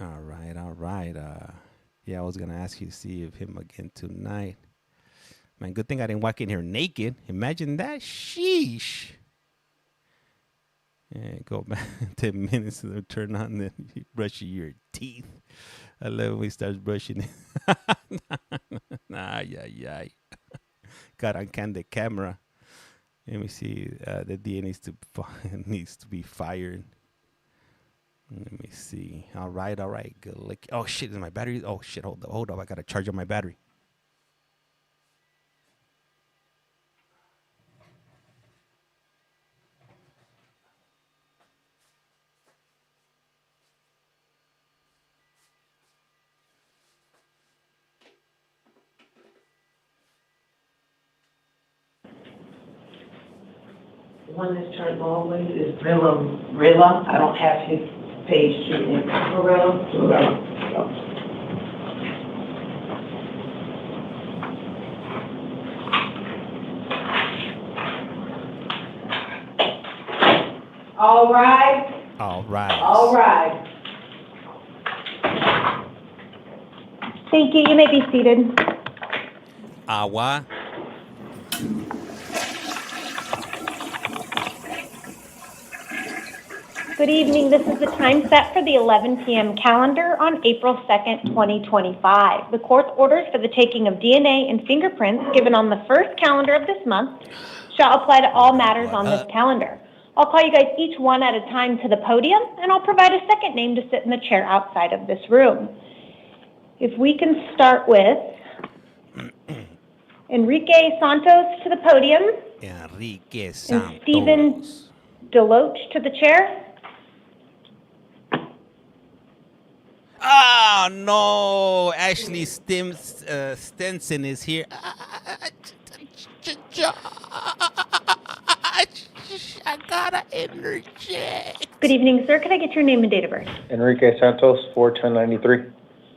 All right, all right. Yeah, I was gonna ask you to see if him again tonight. Man, good thing I didn't walk in here naked. Imagine that. Sheesh. Yeah, go back 10 minutes to turn on, then you brush your teeth. I love when he starts brushing it. Nah, yeah. Got on the camera. Let me see. The DNA needs to be fired. Let me see. All right. Good. Look. Oh shit! Is my battery? Oh shit! Hold up! I gotta charge up my battery. The one that's turned always is Rilla. I don't have his page to it. Rilla. All right. All right. All right. Thank you. You may be seated. Agua. Good evening. This is the time set for the 11 p.m. calendar on April 2nd, 2025. The court's orders for the taking of DNA and fingerprints given on the first calendar of this month shall apply to all matters on this calendar. I'll call you guys each one at a time to the podium, and I'll provide a second name to sit in the chair outside of this room. If we can start with Enrique Santos to the podium. Enrique Santos. And Stephen Deloach to the chair. Oh no! Ashley Stenson is here. I gotta interject. Good evening, sir. Could I get your name and date of birth? Enrique Santos, 4/10/93.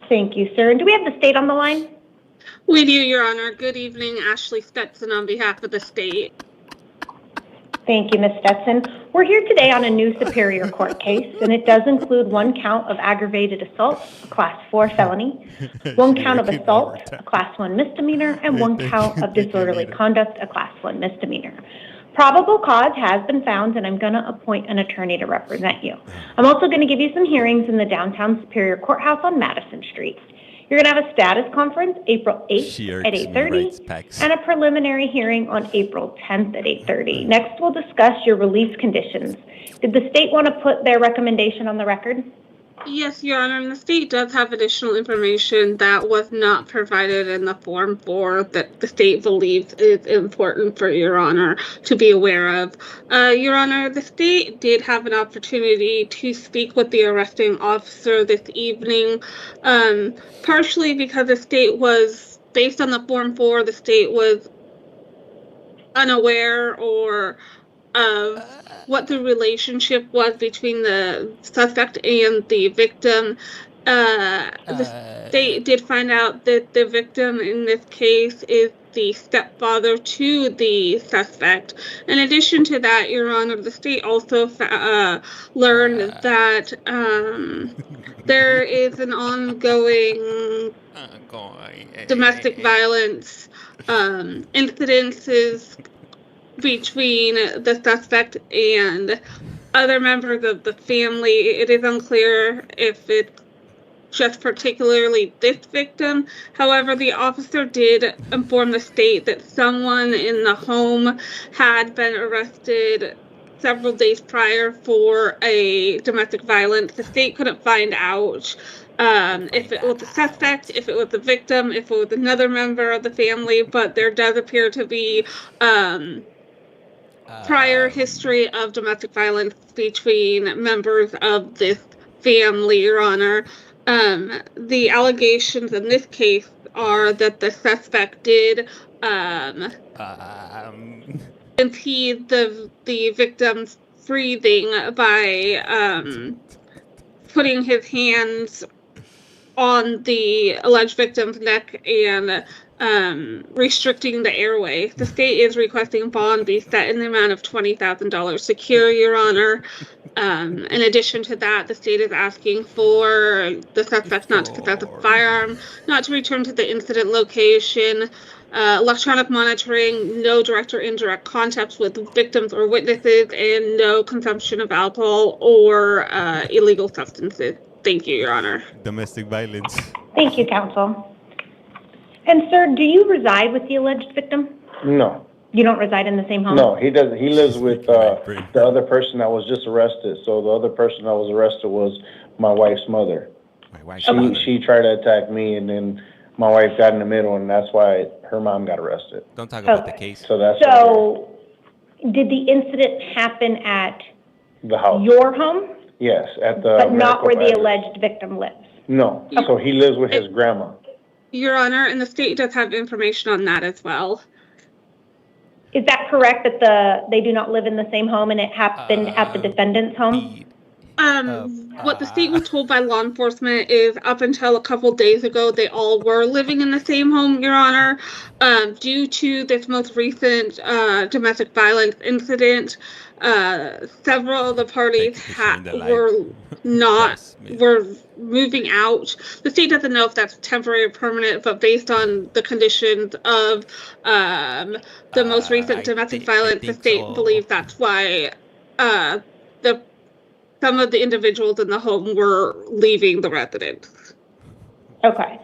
Thank you, sir. And do we have the state on the line? We do, Your Honor. Good evening, Ashley Stetson on behalf of the state. Thank you, Ms. Stetson. We're here today on a new Superior Court case, and it does include one count of aggravated assault, a Class 4 felony, one count of assault, a Class 1 misdemeanor, and one count of disorderly conduct, a Class 1 misdemeanor. Probable cause has been found, and I'm going to appoint an attorney to represent you. I'm also going to give you some hearings in the downtown Superior Courthouse on Madison Street. You're going to have a status conference April 8th at 8:30 and a preliminary hearing on April 10th at 8:30. Next, we'll discuss your release conditions. Did the state want to put their recommendation on the record? Yes, Your Honor, and the state does have additional information that was not provided in the Form 4 that the state believes is important for Your Honor to be aware of. Your Honor, the state did have an opportunity to speak with the arresting officer this evening, partially because the state was, based on the Form 4, the state was unaware or of what the relationship was between the suspect and the victim. The state did find out that the victim in this case is the stepfather to the suspect. In addition to that, Your Honor, the state also learned that there is an ongoing domestic violence incidences between the suspect and other members of the family. It is unclear if it's just particularly this victim. However, the officer did inform the state that someone in the home had been arrested several days prior for a domestic violence. The state couldn't find out if it was the suspect, if it was the victim, if it was another member of the family, but there does appear to be prior history of domestic violence between members of this family, Your Honor. The allegations in this case are that the suspect did impede the victim's breathing by putting his hands on the alleged victim's neck and restricting the airway. The state is requesting bond be set in the amount of $20,000 secure, Your Honor. In addition to that, the state is asking for the suspect not to possess a firearm, not to return to the incident location, electronic monitoring, no direct or indirect contacts with victims or witnesses, and no consumption of alcohol or illegal substances. Thank you, Your Honor. Domestic violence. Thank you, counsel. And sir, do you reside with the alleged victim? No. You don't reside in the same home? No, he doesn't. He lives with the other person that was just arrested. So the other person that was arrested was my wife's mother. My wife's mother. She tried to attack me, and then my wife got in the middle, and that's why her mom got arrested. Don't talk about the case. So did the incident happen at the house? Your home? Yes, at the But not where the Maricopa alleged victim lives? No. So he lives with his grandma. Your Honor, and the state does have information on that as well. Is that correct that they do not live in the same home and it happened at the defendant's home? What the state was told by law enforcement is up until a couple days ago, they all were living in the same home, Your Honor. Due to this most recent domestic violence incident, several of the parties were moving out. The state doesn't know if that's temporary or permanent, but based on the conditions of the most recent domestic violence, the state believes that's why some of the individuals in the home were leaving the residence. Okay.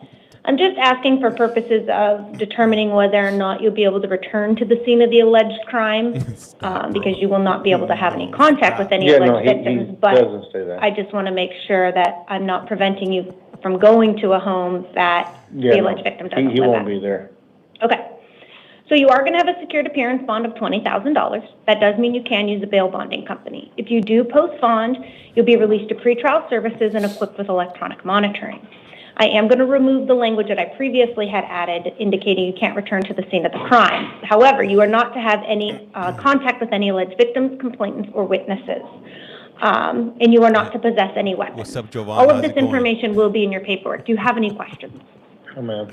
I'm just asking for purposes of determining whether or not you'll be able to return to the scene of the alleged crime, because you will not be able to have any contact with any alleged victims. But doesn't say that. I just want to make sure that I'm not preventing you from going to a home that the alleged victim doesn't live at. He won't be there. Okay. So you are going to have a secured appearance bond of $20,000. That does mean you can use a bail bonding company. If you do post bond, you'll be released to pretrial services and equipped with electronic monitoring. I am going to remove the language that I previously had added indicating you can't return to the scene of the crime. However, you are not to have any contact with any alleged victims, complainants, or witnesses. And you are not to possess any weapons. What's up, Giovanni? All of this information will be in your paperwork. Do you have any questions?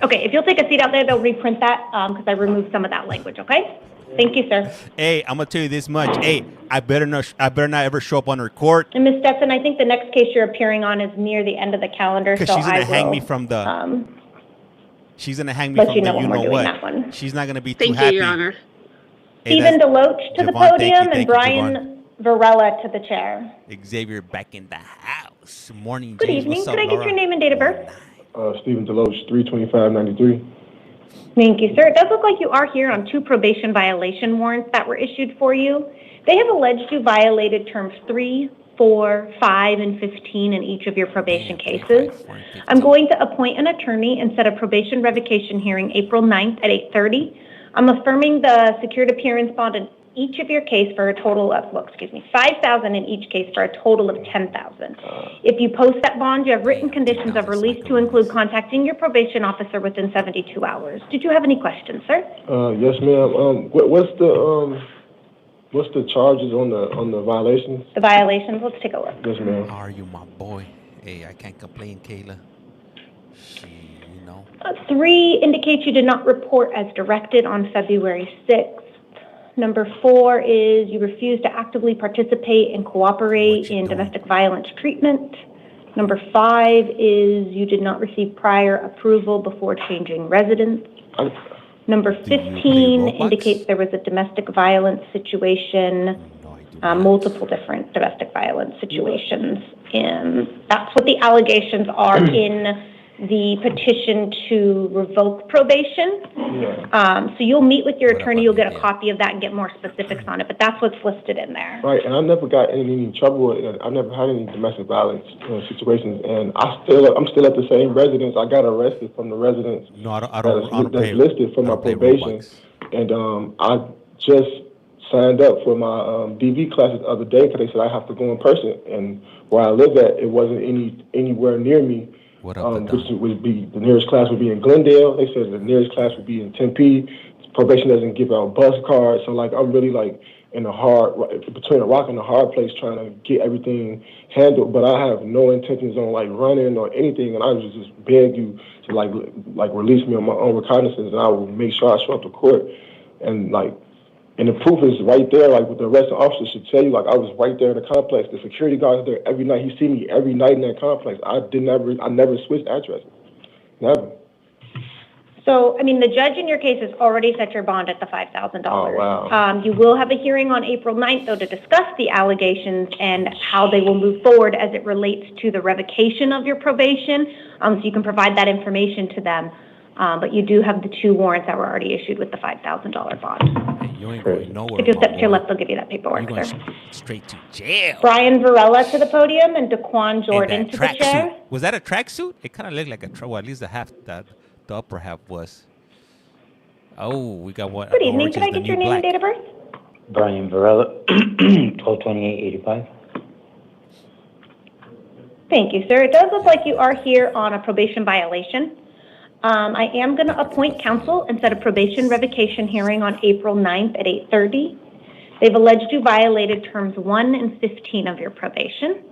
Okay, if you'll take a seat out there, they'll reprint that because I removed some of that language, okay? Thank you, sir. Hey, I'm gonna tell you this much. Hey, I better not ever show up on her court. And Ms. Stetson, I think the next case you're appearing on is near the end of the calendar, so she's gonna hang me from the. She's gonna hang me from the. You know what? She's not gonna be too happy. Thank you, Your Honor. Hey, Stephen Deloach to the podium and Brian Varela to the chair. Xavier back in the house. Morning, Good James. evening. Could I get your name and date of birth? Stephen Deloach, 32593. Thank you, sir. It does look like you are here on 2 probation violation warrants that were issued for you. They have alleged you violated terms 3, 4, 5, and 15 in each of your probation cases. I'm going to appoint an attorney and set a probation revocation hearing April 9th at 8:30. I'm affirming the secured appearance bond in each of your case for a total of, $5,000 in each case for a total of $10,000. If you post that bond, you have written conditions of release to include contacting your probation officer within 72 hours. Did you have any questions, sir? Yes, ma'am. What's the charges on the violations? The violations. Let's take a look. Yes, ma'am. How are you, my boy? Hey, I can't complain, Kayla. You know. 3 indicates you did not report as directed on February 6th. Number 4 is you refuse to actively participate and cooperate in domestic violence treatment. Number 5 is you did not receive prior approval before changing residence. Number 15 indicates there was a domestic violence situation, multiple different domestic violence situations. And that's what the allegations are in the petition to revoke probation. So you'll meet with your attorney, you'll get a copy of that and get more specifics on it, but that's what's listed in there. Right, and I never got any trouble. I never had any domestic violence situations, and I'm still at the same residence. I got arrested from the residence that's listed for my probation, and I just signed up for my DV classes the other day because they said I have to go in person, and where I live at, it wasn't anywhere near me. Which would be the nearest class would be in Glendale. They said the nearest class would be in Tempe. Probation doesn't give out bus cards, so I'm really between a rock and a hard place trying to get everything handled. But I have no intentions on running or anything, and I just beg you to release me on my own recognizance, and I will make sure I show up to court and And the proof is right there, like what the arresting officer should tell you, like I was right there in the complex. The security guard's there every night. He see me every night in that complex. I never switched addresses. Never. So, I mean, the judge in your case has already set your bond at the $5,000. Oh, wow. You will have a hearing on April 9th, though, to discuss the allegations and how they will move forward as it relates to the revocation of your probation. So you can provide that information to them. But you do have the 2 warrants that were already issued with the $5,000 bond. Hey, you ain't going nowhere. If you step to your left, they'll give you that paperwork, You're sir. going straight to jail. Brian Varela to the podium and Daquan Jordan to the chair. Suit. Was that a tracksuit? It kind of looked like a well, at least the upper half was. Oh, we got one. Good evening. Can I get your name and date of birth? Brian Varela, 12/28/85. Thank you, sir. It does look like you are here on a probation violation. I am going to appoint counsel and set a probation revocation hearing on April 9th at 8:30. They've alleged you violated terms 1 and 15 of your probation.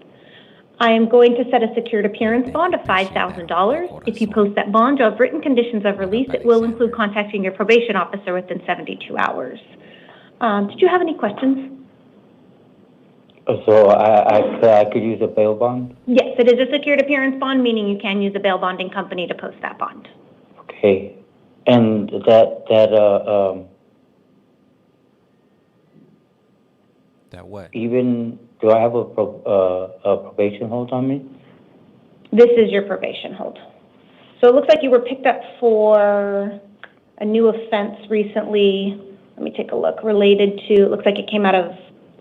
I am going to set a secured appearance bond of $5,000. If you post that bond, you'll have written conditions of release. It will include contacting your probation officer within 72 hours. Did you have any questions? So I could use a bail bond? Yes, it is a secured appearance bond, meaning you can use a bail bonding company to post that bond. Okay. And that what? Even, do I have a probation hold on me? This is your probation hold. So it looks like you were picked up for a new offense recently. Let me take a look. Related to, it looks like it came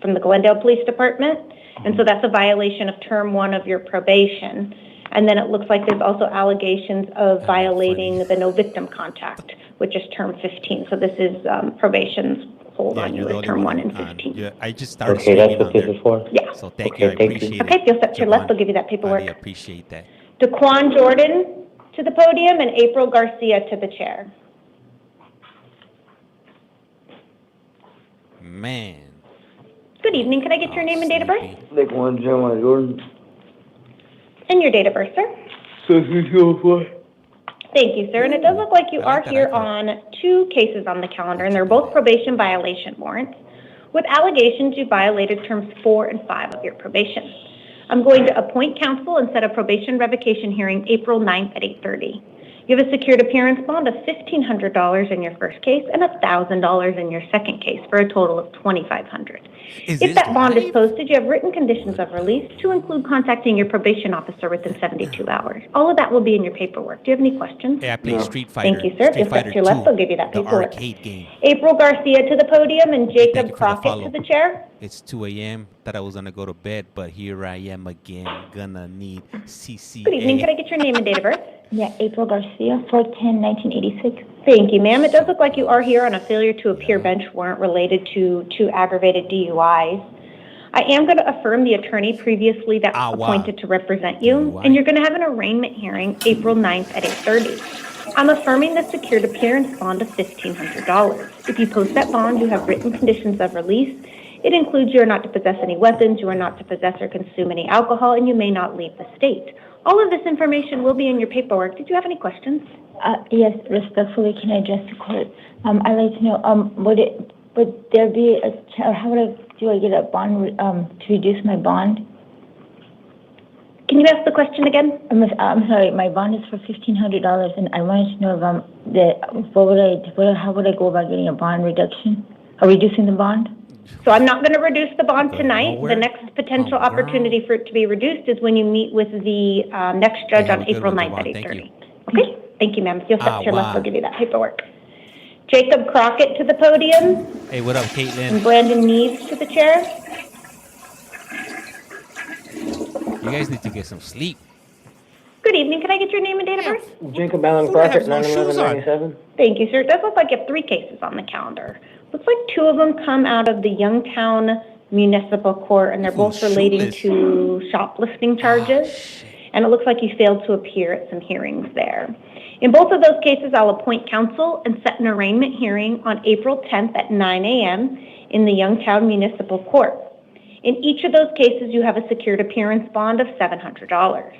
from the Glendale Police Department. And so that's a violation of term 1 of your probation. And then it looks like there's also allegations of violating the no victim contact, which is term 15. So this is probation's hold on you as term 1 and 15. Yeah, I just started. Okay, that's what this is for? Yeah. So thank you. I appreciate it. Okay, if you'll step to your left, they'll give you that paperwork. I appreciate that. Daquan Jordan to the podium and April Garcia to the chair. Man. Good evening. Can I get your name and date of birth? Daquan Jordan. And your date of birth, sir? 604. Thank you, sir. And it does look like you are here on 2 cases on the calendar, and they're both probation violation warrants with allegations you violated terms 4 and 5 of your probation. I'm going to appoint counsel and set a probation revocation hearing April 9th at 8:30. You have a secured appearance bond of $1,500 in your first case and $1,000 in your second case for a total of $2,500. If that bond is posted, you have written conditions of release to include contacting your probation officer within 72 hours. All of that will be in your paperwork. Do you have any questions? Yeah, I play Street Fighter. Thank you, sir. If you step to your left, they'll give you that the paperwork. arcade game. April Garcia to the podium and Jacob Crockett to the chair. It's 2 a.m. Thought I was going to go to bed, but here I am again. Gonna need CCA. Good evening. Can I get your name and date of birth? Yeah, April Garcia, 4/10/1986. Thank you, ma'am. It does look like you are here on a failure to appear bench warrant related to 2 aggravated DUIs. I am going to affirm the attorney previously that was appointed to represent you, and you're going to have an arraignment hearing April 9th at 8:30. I'm affirming the secured appearance bond of $1,500. If you post that bond, you have written conditions of release. It includes you are not to possess any weapons, you are not to possess or consume any alcohol, and you may not leave the state. All of this information will be in your paperwork. Did you have any questions? Yes, respectfully, can I address the court? I'd like to know, would there be do I get a bond to reduce my bond? Can you ask the question again? I'm sorry, my bond is for $1,500, and I wanted to know how would I go about getting a bond reduction or reducing the bond? So I'm not going to reduce the bond tonight. The next potential opportunity for it to be reduced is when you meet with the next judge on April 9th at 8:30. Okay? Thank you, ma'am. If you'll step to your left, I'll give you that paperwork. Jacob Crockett to the podium. Hey, what up, Caitlin? And Brandon Neves to the chair. You guys need to get some sleep. Good evening. Can I get your name and date of birth? Jacob Allen Crockett, 9/11/97. Thank you, sir. It does look like you have 3 cases on the calendar. Looks like 2 of them come out of the Youngtown Municipal Court, and they're both relating to shoplifting charges. And it looks like you failed to appear at some hearings there. In both of those cases, I'll appoint counsel and set an arraignment hearing on April 10th at 9 a.m. in the Youngtown Municipal Court. In each of those cases, you have a secured appearance bond of $700.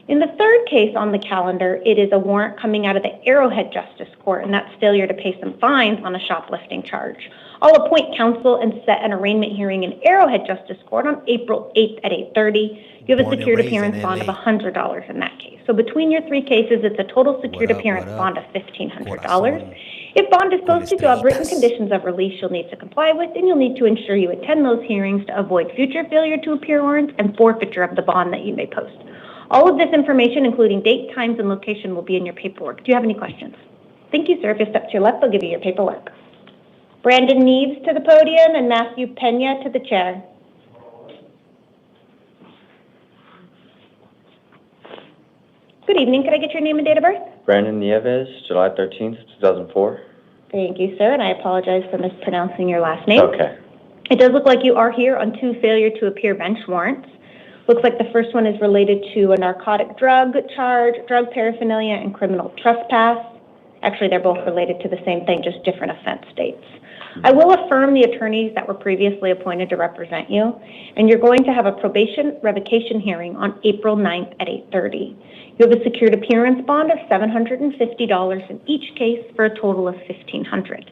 In the third case on the calendar, it is a warrant coming out of the Arrowhead Justice Court, and that's failure to pay some fines on a shoplifting charge. I'll appoint counsel and set an arraignment hearing in Arrowhead Justice Court on April 8th at 8:30. You have a secured appearance bond of $100 in that case. So between your three cases, it's a total secured appearance bond of $1,500. If bond is posted, you'll have written conditions of release you'll need to comply with, and you'll need to ensure you attend those hearings to avoid future failure to appear warrants and forfeiture of the bond that you may post. All of this information, including date, times, and location, will be in your paperwork. Do you have any questions? Thank you, sir. If you step to your left, they'll give you your paperwork. Brandon Neves to the podium and Matthew Pena to the chair. Good evening. Could I get your name and date of birth? Brandon Nieves, July 13th, 2004. Thank you, sir, and I apologize for mispronouncing your last name. Okay. It does look like you are here on 2 failure to appear bench warrants. Looks like the first one is related to a narcotic drug charge, drug paraphernalia, and criminal trespass. Actually, they're both related to the same thing, just different offense dates. I will affirm the attorneys that were previously appointed to represent you, and you're going to have a probation revocation hearing on April 9th at 8:30. You have a secured appearance bond of $750 in each case for a total of $1,500.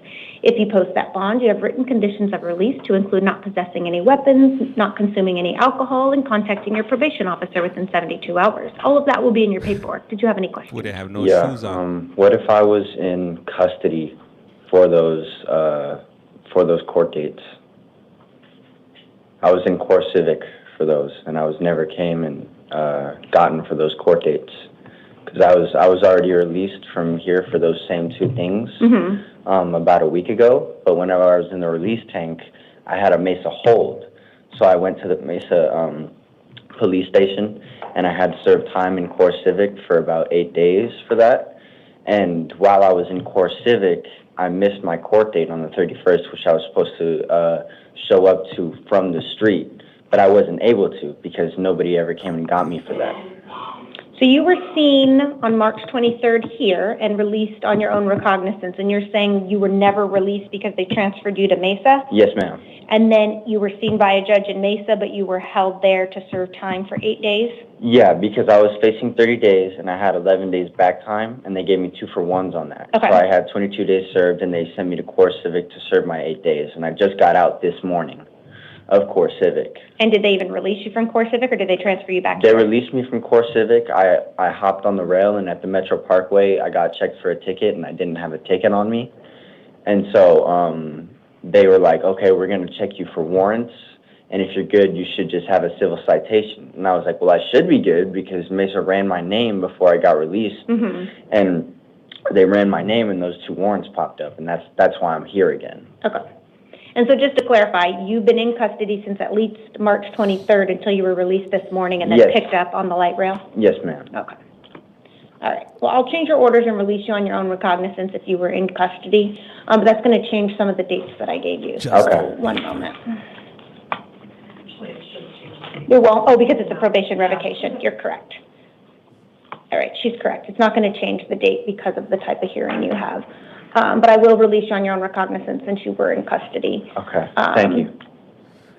If you post that bond, you have written conditions of release to include not possessing any weapons, not consuming any alcohol, and contacting your probation officer within 72 hours. All of that will be in your paperwork. Did you have any questions? Would it have no shoes on? What if I was in custody for those court dates? I was in core civic for those, and I was never came and gotten for those court dates because I was already released from here for those same two things about a week ago. But whenever I was in the release tank, I had a Mesa hold, so I went to the Mesa police station and I had to serve time in core civic for about 8 days for that. And while I was in core civic, I missed my court date on the 31st, which I was supposed to show up to from the street, but I wasn't able to because nobody ever came and got me for that. So you were seen on March 23rd here and released on your own recognizance, and you're saying you were never released because they transferred you to Mesa? Yes, ma'am. And then you were seen by a judge in Mesa, but you were held there to serve time for 8 days? Yeah, because I was facing 30 days and I had 11 days back time, and they gave me 2-for-1s on that. Okay. So I had 22 days served, and they sent me to core civic to serve my 8 days, and I just got out this morning of core civic. And did they even release you from core civic, or did they transfer you back? They released me from core civic. I hopped on the rail, and at the Metro Parkway, I got checked for a ticket, and I didn't have a ticket on me. And so they were like, okay, we're going to check you for warrants, and if you're good, you should just have a civil citation. And I was like, well, I should be good because Mesa ran my name before I got released, and they ran my name, and those 2 warrants popped up, and that's why I'm here again. Okay. And so just to clarify, you've been in custody since at least March 23rd until you were released this morning and then picked up on the light rail? Yes, ma'am. Okay. All right. Well, I'll change your orders and release you on your own recognizance if you were in custody. But that's going to change some of the dates that I gave you. Okay. So 1 moment. You won't? Oh, because it's a probation revocation. You're correct. All right. She's correct. It's not going to change the date because of the type of hearing you have. But I will release you on your own recognizance since you were in custody. Okay. Thank you.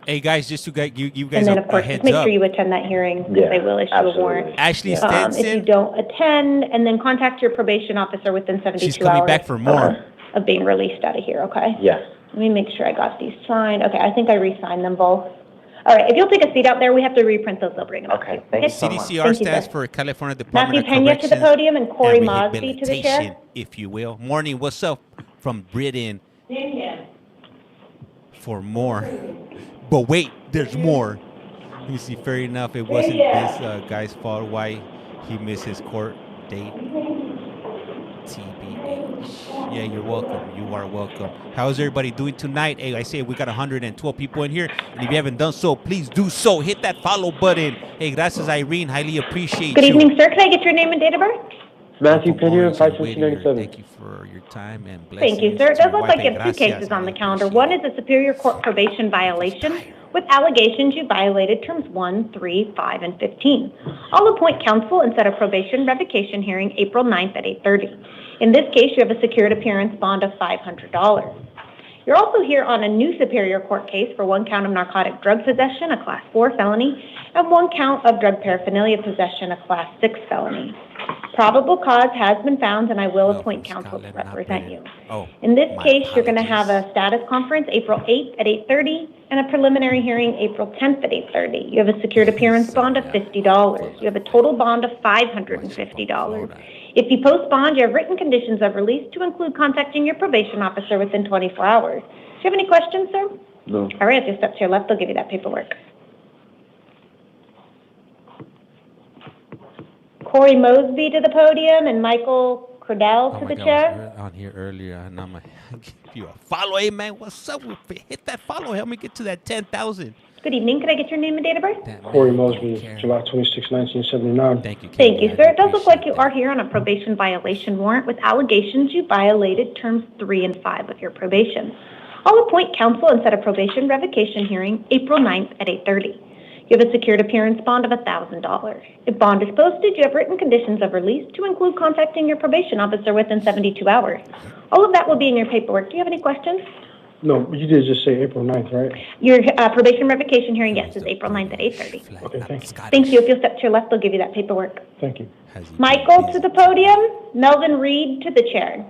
Hey guys, just to get you guys and then of course, heads just make up. sure you attend that hearing because they will issue a warrant. Ashley Stenson. If you don't attend, and then contact your probation officer within 72 hours. She's coming back for more. Of being released out of here, okay? Yeah. Let me make sure I got these signed. Okay, I think I re-signed them both. All right, if you'll take a seat out there, we have to reprint those. They'll bring them okay, up. Thank you so much. CDCR stands for California Department Matthew Pena to the podium and Corey Mosby to the chair. If you will. Morning, what's up from Britain? For more. But wait, there's more. You see, fair enough, it wasn't this guy's fault why he missed his court date. TBH. Yeah, you're welcome. You are welcome. How's everybody doing tonight? Hey, I say we got 112 people in here, and if you haven't done so, please do so. Hit that follow button. Hey, gracias, Irene. Highly appreciate Good evening, sir. Can I get your name and date of birth? Matthew Pena, 527. Thank you for your time and blessings. Thank you, sir. It does look like you have 2 cases on the calendar. One is a Superior Court probation violation with allegations you violated terms 1, 3, 5, and 15. I'll appoint counsel and set a probation revocation hearing April 9th at 8:30. In this case, you have a secured appearance bond of $500. You're also here on a new Superior Court case for 1 count of narcotic drug possession, a Class 4 felony, and 1 count of drug paraphernalia possession, a Class 6 felony. Probable cause has been found, and I will appoint counsel to represent you. In this case, you're going to have a status conference April 8th at 8:30 and a preliminary hearing April 10th at 8:30. You have a secured appearance bond of $50. You have a total bond of $550. If you post bond, you have written conditions of release to include contacting your probation officer within 24 hours. Do you have any questions, sir? No. All right, if you step to your left, they'll give you that paperwork. Corey Mosby to the podium and Michael Cordell to the chair. I was on here earlier, and I'm like, give you a follow. Hey, man, what's up? Hit that follow. Help me get to that 10,000. Good evening. Could I get your name and date of birth? Corey Mosby, July 26, 1979. Thank you, sir. It does look like you are here on a probation violation warrant with allegations you violated terms 3 and 5 of your probation. I'll appoint counsel and set a probation revocation hearing April 9th at 8:30. You have a secured appearance bond of $1,000. If bond is posted, you have written conditions of release to include contacting your probation officer within 72 hours. All of that will be in your paperwork. Do you have any questions? No, but you did just say April 9th, right? Your probation revocation hearing, yes, is April 9th at 8:30. Okay, thank you. Thank you. If you'll step to your left, they'll give you that paperwork. Thank you. Michael to the podium, Melvin Reed to the chair.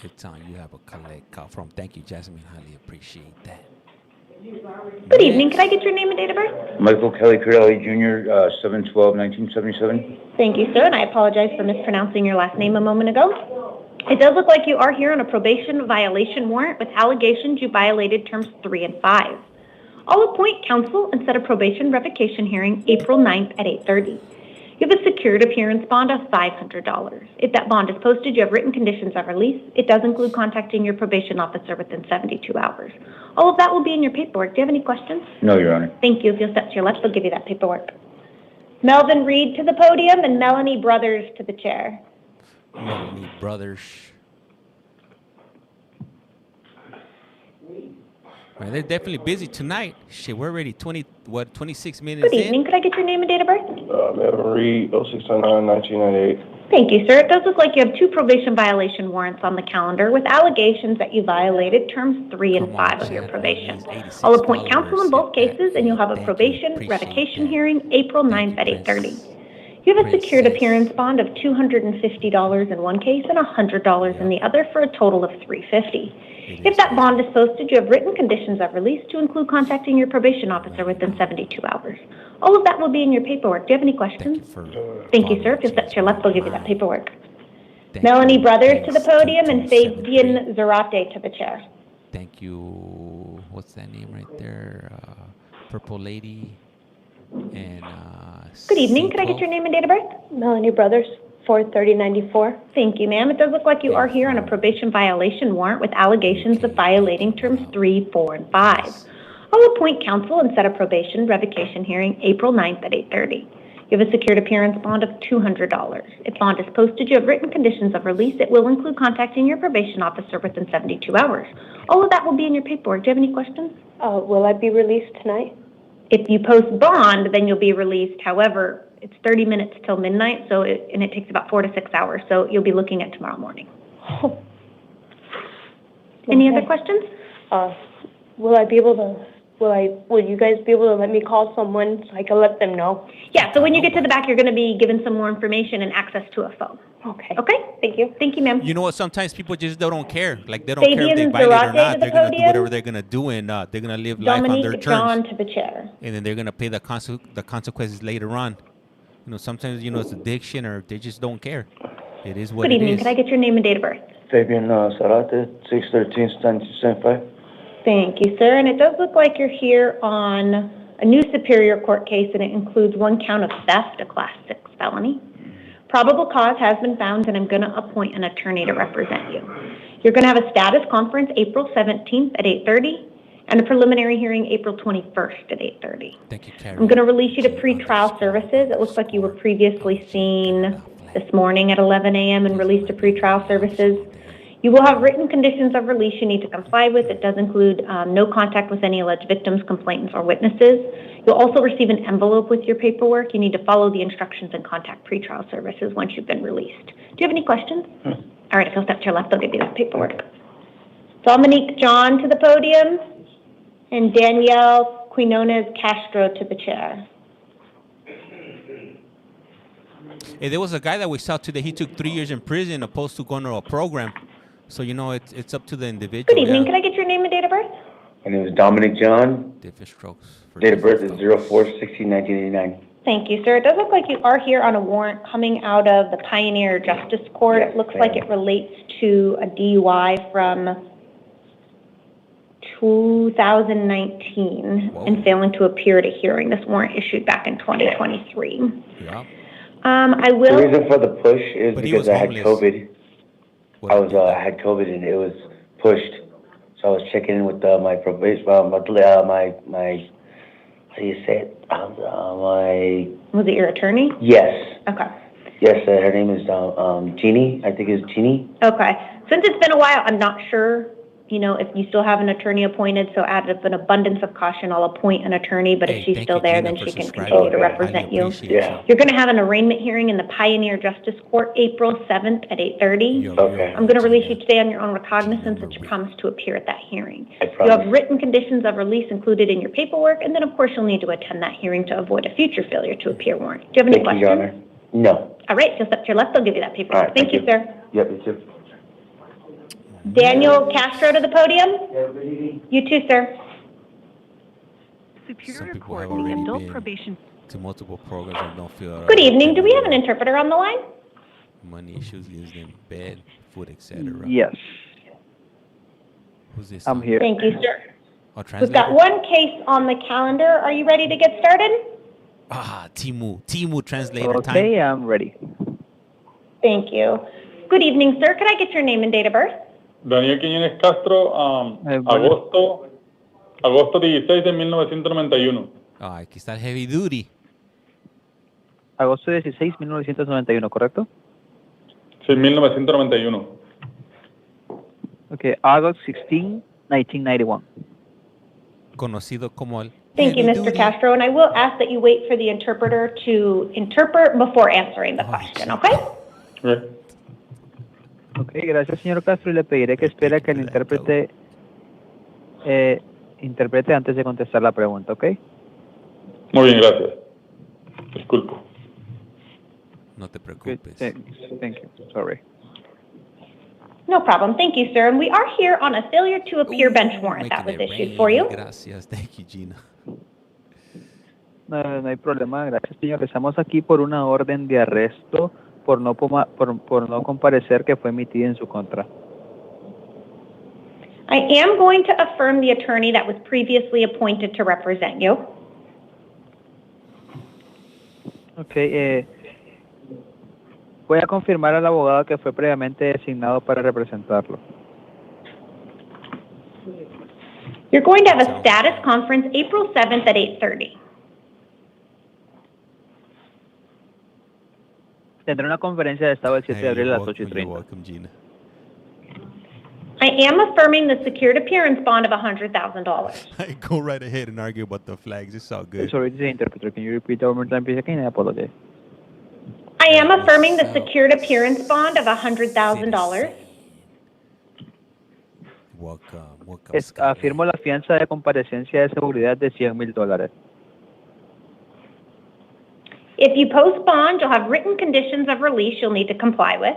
It's on. You have a CollectCallFrom. Thank you, Jasmine. Highly appreciate that. Good evening. Could I get your name and date of birth? Michael Kelly Corelli Jr., 7/12/1977. Thank you, sir, and I apologize for mispronouncing your last name a moment ago. It does look like you are here on a probation violation warrant with allegations you violated terms 3 and 5. I'll appoint counsel and set a probation revocation hearing April 9th at 8:30. You have a secured appearance bond of $500. If that bond is posted, you have written conditions of release. It does include contacting your probation officer within 72 hours. All of that will be in your paperwork. Do you have any questions? No, Your Honor. Thank you. If you'll step to your left, they'll give you that paperwork. Melvin Reed to the podium and Melanie Brothers to the chair. Melanie Brothers. Man, they're definitely busy tonight. Shit, we're already 26 minutes Good evening. Could I get your name and date of birth? Melvin Reed, 06/09/1998. Thank you, sir. It does look like you have 2 probation violation warrants on the calendar with allegations that you violated terms 3 and 5 of your probation. I'll appoint counsel in both cases, and you'll have a probation revocation hearing April 9th at 8:30. You have a secured appearance bond of $250 in one case and $100 in the other for a total of $350. If that bond is posted, you have written conditions of release to include contacting your probation officer within 72 hours. All of that will be in your paperwork. Do you have any questions? Thank you, sir. If you'll step to your left, they'll give you that paperwork. Melanie Brothers to the podium and Fabian Zarate to the chair. Thank you. What's that name right there? Purple Lady. And Good evening. Could I get your name and date of birth? Melanie Brothers, 4/30/94. Thank you, ma'am. It does look like you are here on a probation violation warrant with allegations of violating terms 3, 4, and 5. I'll appoint counsel and set a probation revocation hearing April 9th at 8:30. You have a secured appearance bond of $200. If bond is posted, you have written conditions of release. It will include contacting your probation officer within 72 hours. All of that will be in your paperwork. Do you have any questions? Will I be released tonight? If you post bond, then you'll be released. However, it's 30 minutes till midnight, and it takes about 4 to 6 hours, so you'll be looking at tomorrow morning. Any other questions? Will I be able to? Will you guys be able to let me call someone so I can let them know? Yeah. So when you get to the back, you're going to be given some more information and access to a phone. Okay. Okay. Thank you. Thank you, ma'am. You know what? Sometimes people just don't care. Like, they don't care if they violate or not. They're going to do whatever they're going to do, and they're going to live life on their terms. John to the chair. And then they're going to pay the consequences later on. You know, sometimes, it's addiction, or they just don't care. It is what it is. Good evening. Could I get your name and date of birth? Fabian Zarate, 6/13/1975. Thank you, sir. And it does look like you're here on a new Superior Court case, and it includes 1 count of theft, a Class 6 felony. Probable cause has been found, and I'm going to appoint an attorney to represent you. You're going to have a status conference April 17th at 8:30 and a preliminary hearing April 21st at 8:30. Thank you, Karen. I'm going to release you to pretrial services. It looks like you were previously seen this morning at 11 a.m. and released to pretrial services. You will have written conditions of release you need to comply with. It does include no contact with any alleged victims, complainants, or witnesses. You'll also receive an envelope with your paperwork. You need to follow the instructions and contact pretrial services once you've been released. Do you have any questions? All right, if you'll step to your left, I'll give you this paperwork. Dominique John to the podium, and Danielle Quinones Castro to the chair. Hey, there was a guy that we saw today. He took 3 years in prison opposed to going to a program. So, you know, it's up to the individual. Good evening. Can I get your name and date of birth? My name is Dominic John. Different strokes. Date of birth is 04/16/1989. Thank you, sir. It does look like you are here on a warrant coming out of the Pioneer Justice Court. Yes, it looks like it relates to a DUI from 2019 and failing to appear at a hearing. This warrant issued back in 2023. Yeah. I will. The reason for the push is because I had COVID. I had COVID and it was pushed. So I was checking in with my probation, my how do you say it? Was it your attorney? Yes. Okay. Yes, her name is Jeannie. I think it's Jeannie. Okay. Since it's been a while, I'm not sure, you know, if you still have an attorney appointed. So out of an abundance of caution, I'll appoint an attorney. But if she's still there, then she can continue to represent you. Yeah. You're going to have an arraignment hearing in the Pioneer Justice Court April 7th at 8:30. Okay. I'm going to release you today on your own recognizance that you promised to appear at that hearing. You have written conditions of release included in your paperwork, and then of course you'll need to attend that hearing to avoid a future failure to appear warrant. Do you have any Thank you, Your questions? Honor. No. All right, just up to your left, I'll give you that paperwork. All right, thank you, sir. Yep, you too. Daniel Castro to the podium. You too, sir. Superior Court adult probation to multiple programs and don't feel. Good evening. Do we have an interpreter on the line? Money issues, using bed, food, etc. Yes. Who's this? I'm here. Thank you, sir. We've translator? got one case on the calendar. Are you ready to get started? Timu translator time. Okay, I'm ready. Thank you. Good evening, sir. Could I get your name and date of birth? Daniel Quiñones Castro, agosto 16 de 1991. Aquí está el heavy duty. Agosto 16, 1991, ¿correcto? Sí, 1991. Okay, August 16, 1991. Conocido como el Thank you, Mr. Castro. And I will ask that you wait for the interpreter to interpret before answering the question, okay? Ok, gracias, señor Castro. Y le pediré que espere que el intérprete interprete antes de contestar la pregunta, ¿ok? Muy bien, gracias. Disculpo. No te preocupes. Thank you. Sorry. No problem. Thank you, sir. And we are here on a failure to appear bench warrant that was issued for you. Gracias. Thank you, Gina. No hay problema. Gracias, señor. Estamos aquí por una orden de arresto por no comparecer que fue emitida en su contra. I am going to affirm the attorney that was previously appointed to represent you. Okay, voy a confirmar al abogado que fue previamente designado para representarlo. You're going to have a status conference April 7th at 8:30. Tendré una conferencia de estado el 7 de abril a las 8:30. I am affirming the secured appearance bond of $100,000. Go right ahead and argue about the flags. It's all good. Sorry, this is the interpreter. Can you repeat that one more time, please? Again, I apologize. I am affirming the secured appearance bond of $100,000. Afirmo la fianza de comparecencia de seguridad de $100,000. If you post bond, you'll have written conditions of release you'll need to comply with.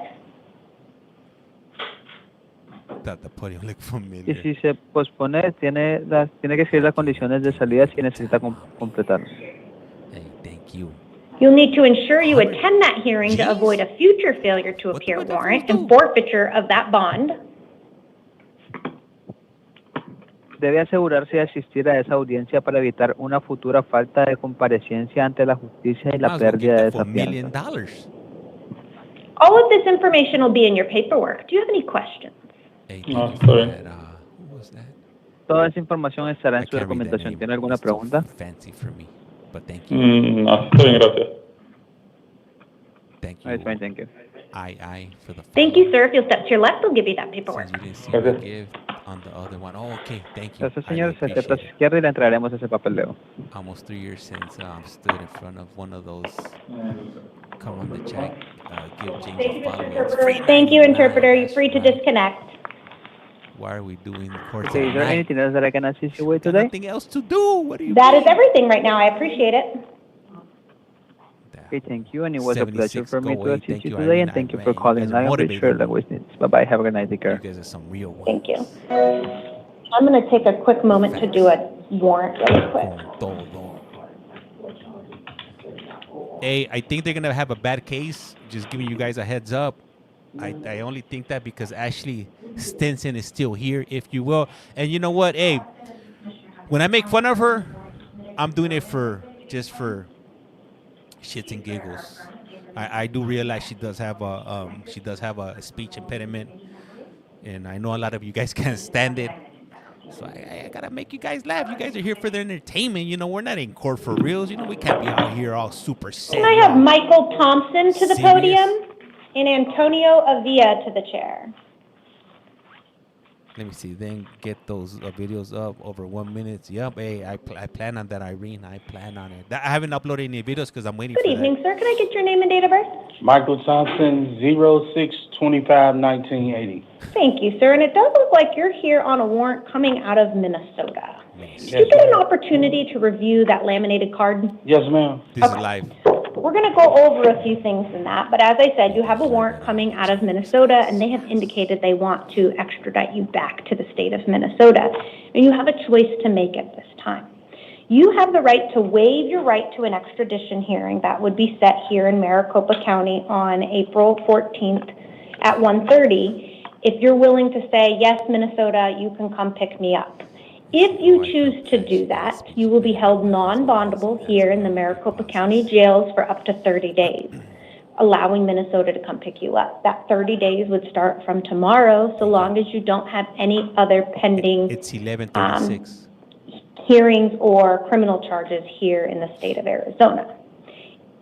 Y si se pospone, tiene que seguir las condiciones de salida si necesita completar. You'll need to ensure you attend that hearing to avoid a future failure to appear warrant and forfeiture of that bond. Debe asegurarse de asistir a esa audiencia para evitar una futura falta de comparecencia ante la justicia y la pérdida de esa fianza. All of this information will be in your paperwork. Do you have any questions? No, está bien. Toda esa información estará en su documentación. ¿Tiene alguna pregunta? No, está bien, gracias. It's fine, thank you. I for the. Thank you, sir. If you'll step to your left, they'll give you that paperwork. You didn't see the gift on the other one. Oh, okay. Thank you. Gracias, señor. Se acerca a su izquierda y le entregaremos ese papeleo. Almost 3 years since I stood in front of one of those. Come on the check. Give James a follow. Thank you, interpreter. You're free to disconnect. Why are we doing the course? Okay, is there anything else that I can assist you with today? Nothing else to do. What do you That is everything right now. I appreciate it. Okay, thank you. And it was a pleasure for me to assist you today. And thank you for calling Lion Bridge for Language Needs. Bye-bye. Have a good night. Take care. You guys are some real ones. Thank you. I'm going to take a quick moment to do a warrant really quick. Hey, I think they're going to have a bad case. Just giving you guys a heads up. I only think that because Ashley Stinson is still here, if you will. And you know what? Hey, when I make fun of her, I'm doing it just for shits and giggles. I do realize she does have a speech impediment, and I know a lot of you guys can't stand it. So I gotta make you guys laugh. You guys are here for the entertainment. You know, we're not in court for reals. You know, we can't be out here all super sad. Can I have Michael Thompson to the podium and Antonio Avia to the chair? Let me see. Then get those videos up over 1 minute. Yep. Hey, I plan on that, Irene. I plan on it. I haven't uploaded any videos because I'm waiting for that. Good evening, sir. Can I get your name and date of birth? Michael Thompson, 06/25/1980. Thank you, sir. And it does look like you're here on a warrant coming out of Minnesota. Did you get an opportunity to review that laminated card? Yes, ma'am. This is live. We're going to go over a few things in that, but as I said, you have a warrant coming out of Minnesota, and they have indicated they want to extradite you back to the state of Minnesota, and you have a choice to make at this time. You have the right to waive your right to an extradition hearing that would be set here in Maricopa County on April 14th at 1:30 if you're willing to say, yes, Minnesota, you can come pick me up. If you choose to do that, you will be held non-bondable here in the Maricopa County jails for up to 30 days, allowing Minnesota to come pick you up. That 30 days would start from tomorrow, so long as you don't have any other pending It's 11:36. hearings or criminal charges here in the state of Arizona.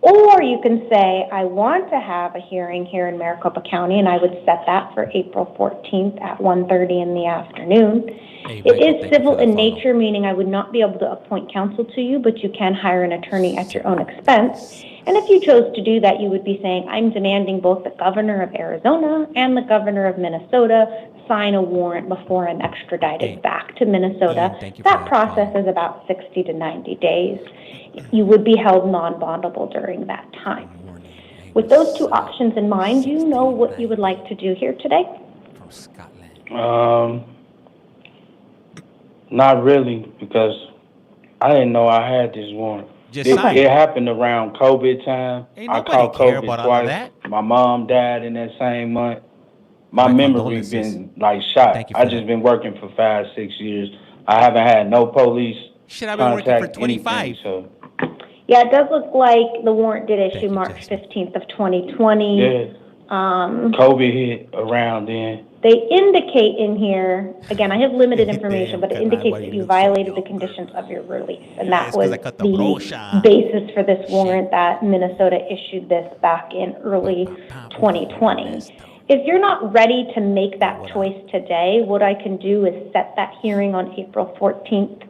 Or you can say, I want to have a hearing here in Maricopa County, and I would set that for April 14th at 1:30 in the afternoon. It is civil in nature, meaning I would not be able to appoint counsel to you, but you can hire an attorney at your own expense. And if you chose to do that, you would be saying, I'm demanding both the governor of Arizona and the governor of Minnesota sign a warrant before I'm extradited back to Minnesota. That process is about 60 to 90 days. You would be held non-bondable during that time. With those two options in mind, do you know what you would like to do here today? Not really, because I didn't know I had this warrant. It happened around COVID time. I caught COVID twice. My mom died in that same month. My memory's been like shot. I just been working for 5-6 years. I haven't had no police I've been working for 25. So. Yeah, it does look like the warrant did issue March 15th of 2020. Yeah. COVID hit around then. They indicate in here, again, I have limited information, but it indicates that you violated the conditions of your release. And that was the basis for this warrant that Minnesota issued this back in early 2020. If you're not ready to make that choice today, what I can do is set that hearing on April 14th.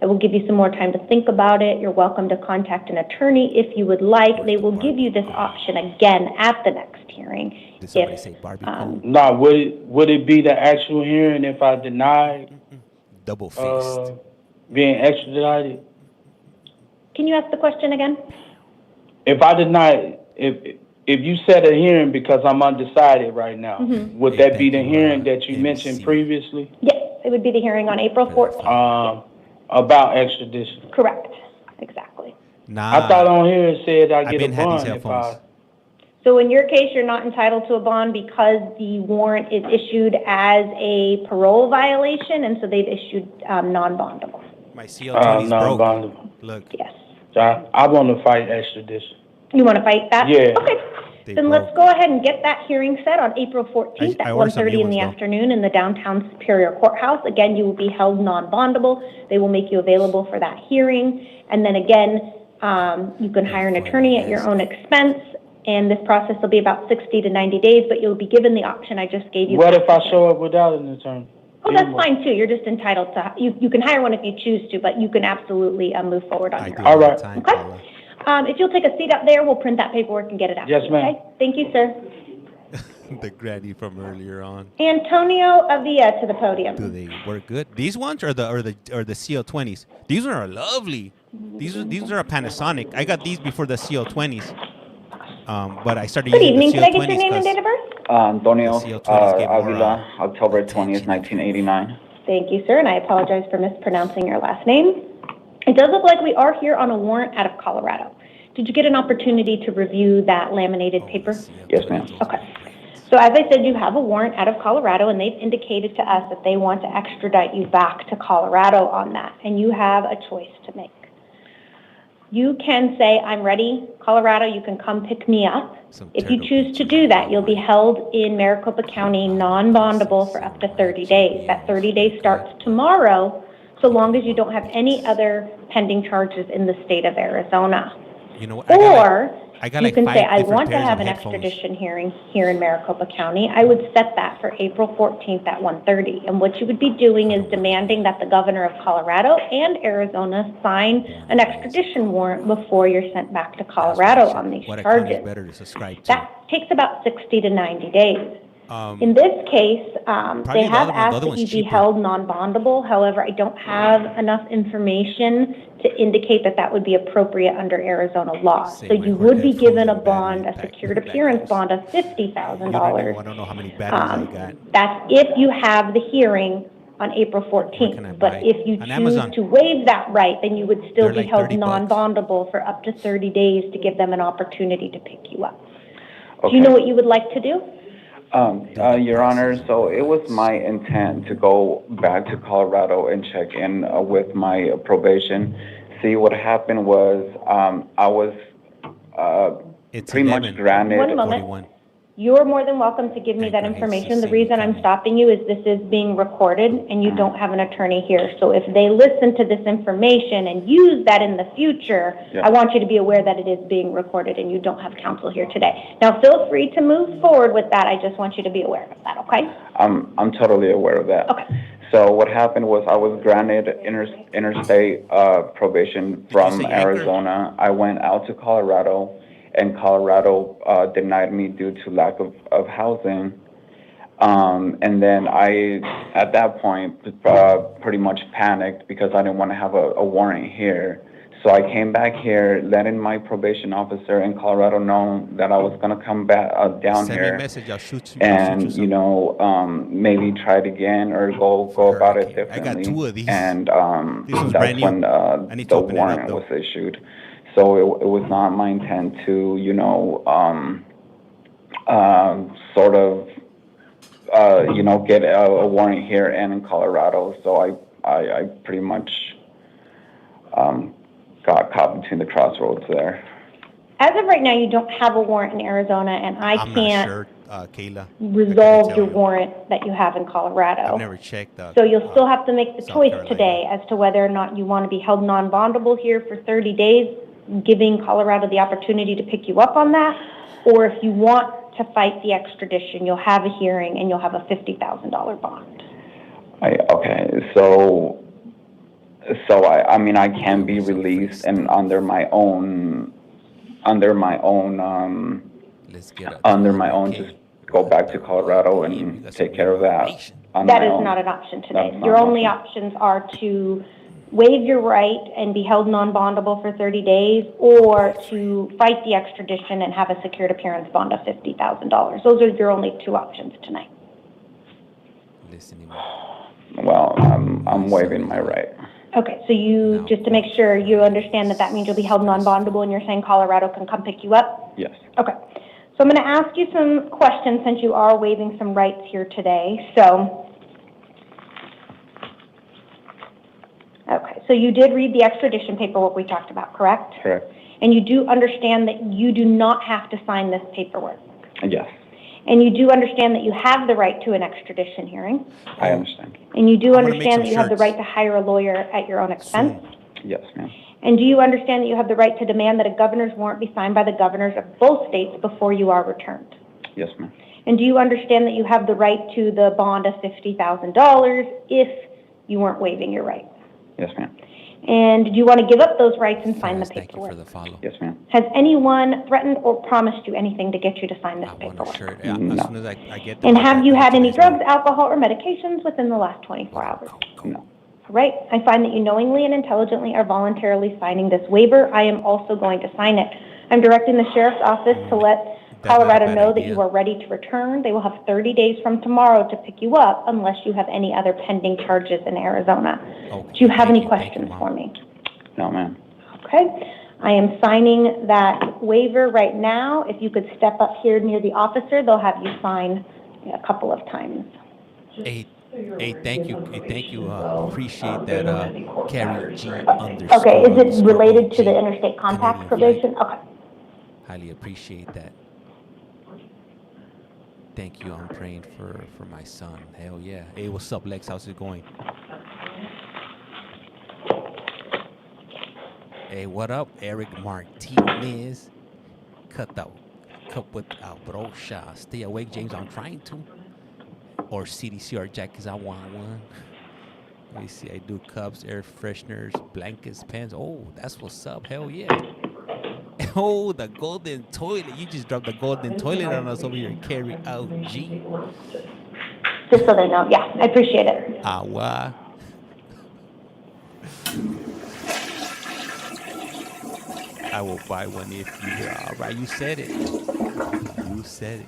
It will give you some more time to think about it. You're welcome to contact an attorney if you would like. They will give you this option again at the next hearing. No, would it be the actual hearing if I denied double-faced being extradited? Can you ask the question again? If I deny, if you set a hearing because I'm undecided right now, would that be the hearing that you mentioned previously? Yes, it would be the hearing on April 14th. About extradition. Correct. Exactly. I thought on here it said I get a bond if I... So in your case, you're not entitled to a bond because the warrant is issued as a parole violation, and so they've issued non-bondable. My CO20 is broke. Non-bondable. Look. Yes. I want to fight extradition. You want to fight that? Yeah. Okay. Then let's go ahead and get that hearing set on April 14th at 1:30 in the afternoon in the downtown Superior Courthouse. Again, you will be held non-bondable. They will make you available for that hearing. And then again, you can hire an attorney at your own expense. And this process will be about 60 to 90 days, but you'll be given the option I just gave you. What if I show up without an attorney? Oh, that's fine too. You're just entitled to, you can hire one if you choose to, but you can absolutely move forward on your own. All right. Okay. If you'll take a seat up there, we'll print that paperwork and get it out. Yes, ma'am. Okay. Thank you, sir. The granny from earlier on. Antonio Avila to the podium. Do they work good? These ones or the CO20s? These are lovely. These are a Panasonic. I got these before the CO20s. But I started using the CO20s. Good evening. Can I get your name and date of birth? Antonio Avila, October 20th, 1989. Thank you, sir, and I apologize for mispronouncing your last name. It does look like we are here on a warrant out of Colorado. Did you get an opportunity to review that laminated paper? Yes, ma'am. Okay. So as I said, you have a warrant out of Colorado, and they've indicated to us that they want to extradite you back to Colorado on that, and you have a choice to make. You can say, I'm ready, Colorado, you can come pick me up. If you choose to do that, you'll be held in Maricopa County non-bondable for up to 30 days. That 30 days starts tomorrow, so long as you don't have any other pending charges in the state of Arizona. You know, you can say, I want to have an extradition hearing here in Maricopa County. I would set that for April 14th at 1:30. And what you would be doing is demanding that the governor of Colorado and Arizona sign an extradition warrant before you're sent back to Colorado on these charges. That takes about 60 to 90 days. In this case, they have asked that you be held non-bondable. However, I don't have enough information to indicate that that would be appropriate under Arizona law. So you would be given a bond, a secured appearance bond of $50,000. I don't know how many batteries I got. That's if you have the hearing on April 14th. But if you choose to waive that right, then you would still be held non-bondable for up to 30 days to give them an opportunity to pick you up. Okay. Do you know what you would like to do? Your Honor, so it was my intent to go back to Colorado and check in with my probation. See, what happened was I was pretty much granted. 1 moment. You're more than welcome to give me that information. The reason I'm stopping you is this is being recorded and you don't have an attorney here. So if they listen to this information and use that in the future, I want you to be aware that it is being recorded and you don't have counsel here today. Now feel free to move forward with that. I just want you to be aware of that, okay? I'm totally aware of that. Okay. So what happened was I was granted interstate probation from Arizona. I went out to Colorado, and Colorado denied me due to lack of housing. And then I, at that point, pretty much panicked because I didn't want to have a warrant here. So I came back here, letting my probation officer in Colorado know that I was going to come back down here and, you know, maybe try it again or go about it differently. I got 2 of these. And that's when the warrant was issued. So it was not my intent to, you know, sort of, you know, get a warrant here and in Colorado. So I pretty much got caught between the crossroads there. As of right now, you don't have a warrant in Arizona, and I'm can't sure, Kayla, resolve your warrant that you have in Colorado. I've never checked that. So you'll still have to make the choice today as to whether or not you want to be held non-bondable here for 30 days, giving Colorado the opportunity to pick you up on that, or if you want to fight the extradition, you'll have a hearing and you'll have a $50,000 bond. Okay, so I mean I can be released and under my own just go back to Colorado and take care of that. That is not an option today. Your only options are to waive your right and be held non-bondable for 30 days, or to fight the extradition and have a secured appearance bond of $50,000. Those are your only 2 options tonight. Well, I'm waiving my right. Okay, so you, just to make sure you understand that means you'll be held non-bondable, and you're saying Colorado can come pick you up? Yes. Okay, so I'm going to ask you some questions since you are waiving some rights here today. So, okay, so you did read the extradition paperwork we talked about, correct? Correct. And you do understand that you do not have to sign this paperwork? Yes. And you do understand that you have the right to an extradition hearing? I understand. And you do understand that you have the right to hire a lawyer at your own expense? Yes, ma'am. And do you understand that you have the right to demand that a governor's warrant be signed by the governors of both states before you are returned? Yes, ma'am. And do you understand that you have the right to the bond of $50,000 if you weren't waiving your right? Yes, ma'am. And do you want to give up those rights and sign the paperwork? Thank you for the follow. Yes, ma'am. Has anyone threatened or promised you anything to get you to sign this paperwork? Sure. Yeah, No. as soon as I get And have you had any drugs, alcohol, or medications within the last 24 hours? No. All right. I find that you knowingly and intelligently are voluntarily signing this waiver. I am also going to sign it. I'm directing the sheriff's office to let Colorado know that you are ready to return. They will have 30 days from tomorrow to pick you up unless you have any other pending charges in Arizona. Do you have any questions for me? No, ma'am. Okay. I am signing that waiver right now. If you could step up here near the officer, they'll have you sign a couple of times. Hey, thank you. Hey, thank you. Appreciate that. Carrie G underscore. Okay. Is it related to the interstate compact probation? Okay. Highly appreciate that. Thank you. I'm praying for my son. Hell yeah. Hey, what's up, Lex? How's it going? Hey, what up, Eric Martinez? Cut with brocha. Stay awake, James. I'm trying to. Or CDCR Jack, because I want one. Let me see. I do cups, air fresheners, blankets, pens. Oh, that's what's up. Hell yeah. Oh, the golden toilet. You just dropped the golden toilet on us over here. Carry out G. Just so they know. Yeah, I appreciate it. Wow. I will buy one if you. All right, you said it. You said it.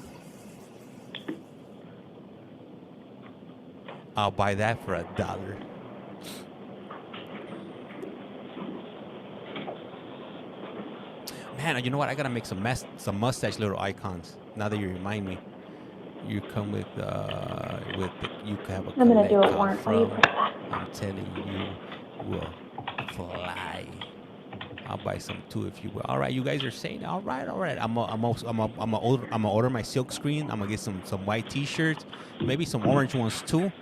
I'll buy that for $1. Man, you know what? I gotta make some mustache little icons. Now that you remind me, you come with you can have a. I'm gonna do it once. I'm telling you, will fly. I'll buy some too if you will. All right, you guys are saying all right. I'm gonna order my silk screen. I'm gonna get some white T-shirts, maybe some orange ones too,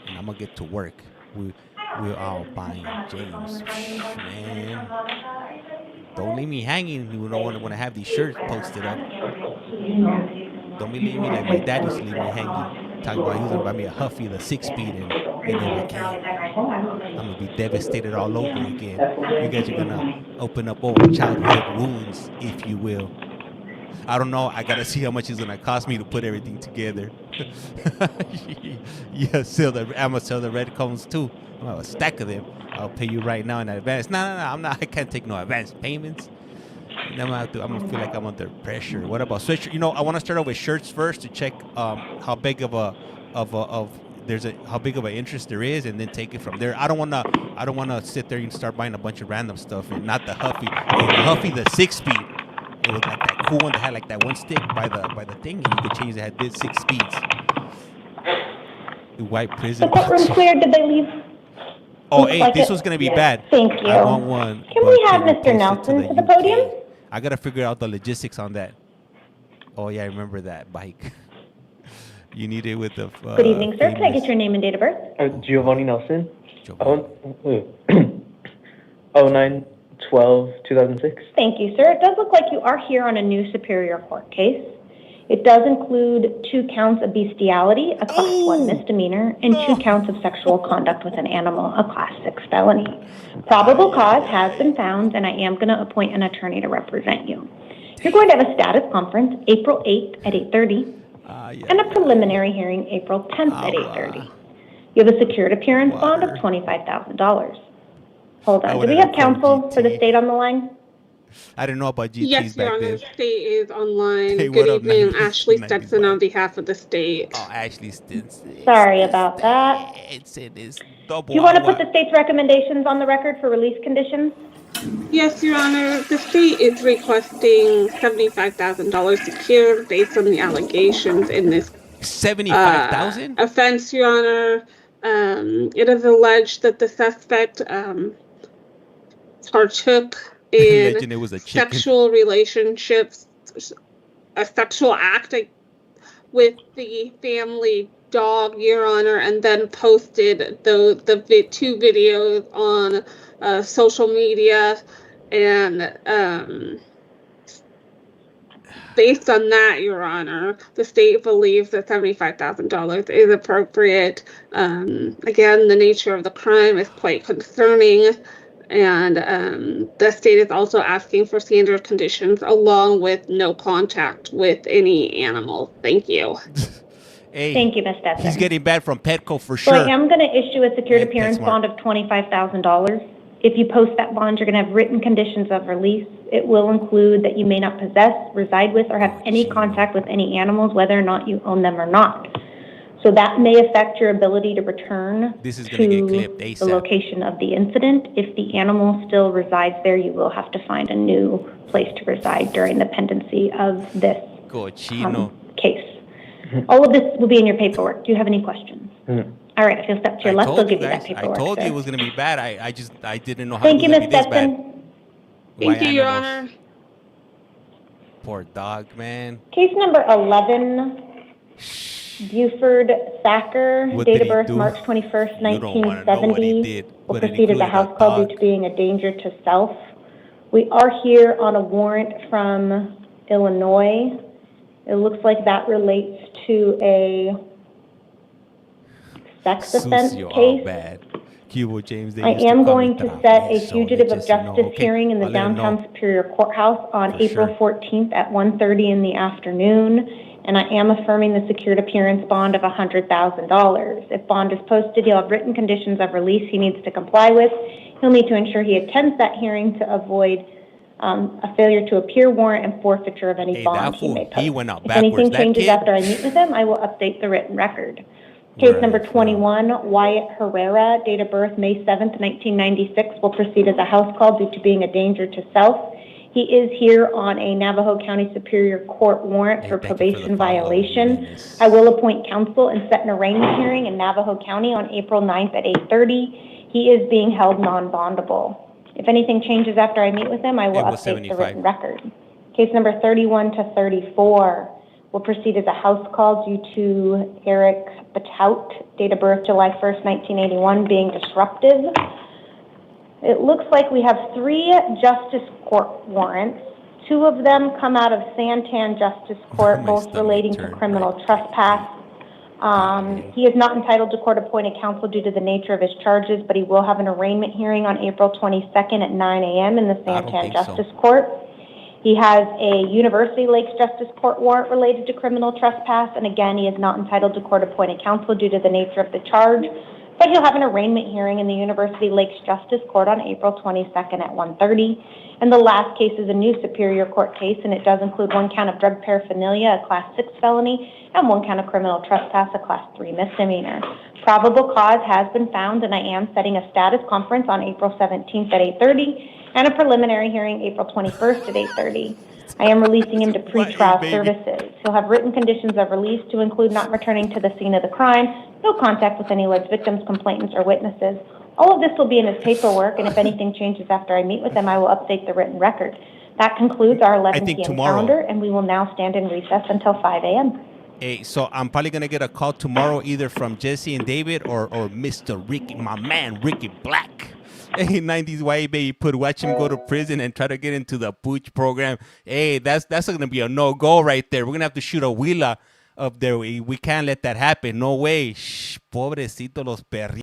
and I'm gonna get to work. We're all buying James, man. Don't leave me hanging. You don't want to have these shirts posted up. Don't be leaving me like my dad used to leave me hanging. Talking about he was going to buy me a Huffy, the 6-speed, and never came. I'm going to be devastated all over again. You guys are going to open up old childhood wounds, if you will. I don't know. I got to see how much it's going to cost me to put everything together. Yeah, I'm going to sell the red cones too. I'm going to have a stack of them. I'll pay you right now in advance. No, I'm not. I can't take no advance payments. And I'm gonna feel like I'm under pressure. What about sweatshirt? I want to start off with shirts first to check how big of how big of an interest there is, and then take it from there. I don't wanna sit there and start buying a bunch of random stuff, and not the Huffy. The Huffy, the 6-speed. It was like that cool one that had like that one stick by the thing, and you could change it. Had 6 speeds. The white prison. Is that room clear? Did they leave? Oh, hey, this was going to be bad. Thank you. I want one. Can we have Mr. Nelson to the podium? I got to figure out the logistics on that. Oh, yeah, I remember that bike. You need it with the... Good evening, sir. Can I get your name and date of birth? Giovanni Nelson. 09/12/2006. Thank you, sir. It does look like you are here on a new Superior Court case. It does include 2 counts of bestiality, a Class 1 misdemeanor, and 2 counts of sexual conduct with an animal, a Class 6 felony. Probable cause has been found, and I am going to appoint an attorney to represent you. You're going to have a status conference April 8th at 8:30, and a preliminary hearing April 10th at 8:30. You have a secured appearance bond of $25,000. Hold on. Do we have counsel for the state on the line? I didn't know about GTs yes, back Your Honor, then. the state is online. Hey, Good up, evening, 90s, Ashley 90s Stetson on behalf of the state. Oh, Ashley Stetson. Sorry about that. It's double. Do you want to put the state's recommendations on the record for release conditions? Yes, Your Honor. The state is requesting $75,000 secured based on the allegations in this $75,000 offense, Your Honor. It is alleged that the suspect partook in sexual relationships, a sexual act with the family dog, Your Honor, and then posted the 2 videos on social media, and based on that, Your Honor, the state believes that $75,000 is appropriate. Again, the nature of the crime is quite concerning, and the state is also asking for standard conditions along with no contact with any animal. Thank you. Hey, Thank you, Ms. Stetson. He's getting bad from Petco for So sure. I am going to issue a secured appearance bond of $25,000. If you post that bond, you're going to have written conditions of release. It will include that you may not possess, reside with, or have any contact with any animals, whether or not you own them or not. So that may affect your ability to return to the location of the incident. If the animal still resides there, you will have to find a new place to reside during the pendency of this case. All of this will be in your paperwork. Do you have any questions? All right, if you'll step to your left, they'll give you that paperwork. I told you sir. it was going to be bad. I didn't know how Thank it you, was Ms. going to be this bad. Stetson. Thank you, Your Honor. Poor dog, man. Case number 11, Buford Thacker, date of birth March 21st, 1970. Will proceed as a house call due to being a danger to self. We are here on a warrant from Illinois. It looks like that relates to a sex offense case. I am going to set a fugitive of justice hearing in the downtown Superior Courthouse on April 14th at 1:30 in the afternoon, and I am affirming the secured appearance bond of $100,000. If bond is posted, he'll have written conditions of release he needs to comply with. He'll need to ensure he attends that hearing to avoid a failure to appear warrant and forfeiture of any bond he may post. If anything changes after I meet with him, I will update the written record. Case number 21, Wyatt Herrera, date of birth May 7th, 1996, will proceed as a house call due to being a danger to self. He is here on a Navajo County Superior Court warrant for probation violation. I will appoint counsel and set an arraignment hearing in Navajo County on April 9th at 8:30. He is being held non-bondable. If anything changes after I meet with him, I will update the written record. Case number 31 to 34 will proceed as a house call due to Eric Batout, date of birth July 1st, 1981, being disruptive. It looks like we have 3 Justice Court warrants. 2 of them come out of Santan Justice Court, both relating to criminal trespass. He is not entitled to court-appointed counsel due to the nature of his charges, but he will have an arraignment hearing on April 22nd at 9 a.m. in the Santan Justice Court. He has a University Lakes Justice Court warrant related to criminal trespass, and again, he is not entitled to court-appointed counsel due to the nature of the charge, but he'll have an arraignment hearing in the University Lakes Justice Court on April 22nd at 1:30. And the last case is a new Superior Court case, and it does include 1 count of drug paraphernalia, a Class 6 felony, and 1 count of criminal trespass, a Class 3 misdemeanor. Probable cause has been found, and I am setting a status conference on April 17th at 8:30, and a preliminary hearing April 21st at 8:30. I am releasing him to pretrial services. He'll have written conditions of release to include not returning to the scene of the crime, no contact with any alleged victims, complainants, or witnesses. All of this will be in his paperwork, and if anything changes after I meet with him, I will update the written record. That concludes our 11 p.m. calendar, and we will now stand in recess until 5 a.m. Hey, so I'm probably going to get a call tomorrow either from Jesse and David or Mr. Ricky, my man, Ricky Black. Hey, 90s white baby, watch him go to prison and try to get into the Pooch program. Hey, that's going to be a no-go right there. We're going to have to shoot a huila up there. We can't let that happen. No way. Shh, pobrecito los perritos.